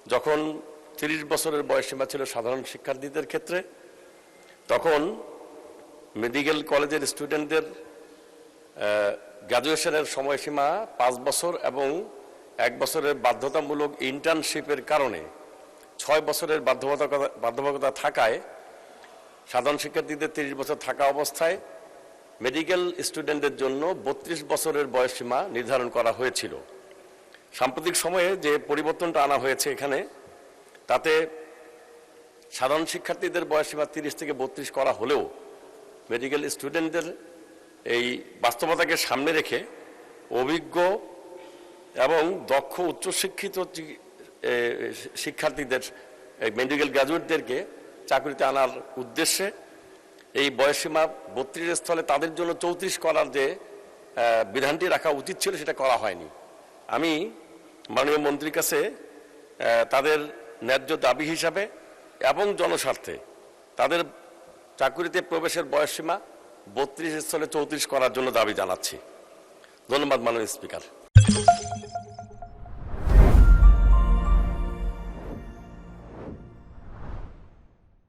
যখন 30 বছরের বয়সসীমা ছিল সাধারণ শিক্ষার্থীদের ক্ষেত্রে, তখন মেডিকেল কলেজের স্টুডেন্টদের গ্র্যাজুয়েশনের সময়সীমা 5 বছর এবং 1 বছরের বাধ্যতামূলক ইন্টার্নশিপের কারণে 6 বছরের বাধ্যবাধকতা থাকায় সাধারণ শিক্ষার্থীদের 30 বছর থাকা অবস্থায় মেডিকেল স্টুডেন্টদের জন্য 32 বছরের বয়সসীমা নির্ধারণ করা হয়েছিল। সাম্প্রতিক সময়ে যে পরিবর্তনটা আনা হয়েছে এখানে, তাতে সাধারণ শিক্ষার্থীদের বয়সসীমা 30 থেকে 32 করা হলেও মেডিকেল স্টুডেন্টদের এই বাস্তবতাকে সামনে রেখে অভিজ্ঞ এবং দক্ষ উচ্চশিক্ষিত শিক্ষার্থীদের মেডিকেল গ্র্যাজুয়েটদেরকে চাকরিতে আনার উদ্দেশ্যে এই বয়সসীমা 32 স্থলে তাদের জন্য 34 করার যে বিধানটি রাখা উচিত ছিল সেটা করা হয়নি। আমি মাননীয় মন্ত্রীর কাছে তাদের ন্যায্য দাবি হিসাবে এবং জনস্বার্থে তাদের চাকরিতে প্রবেশের বয়সসীমা 32 স্থলে 34 করার জন্য দাবি জানাচ্ছি। ধন্যবাদ মাননীয় স্পিকার।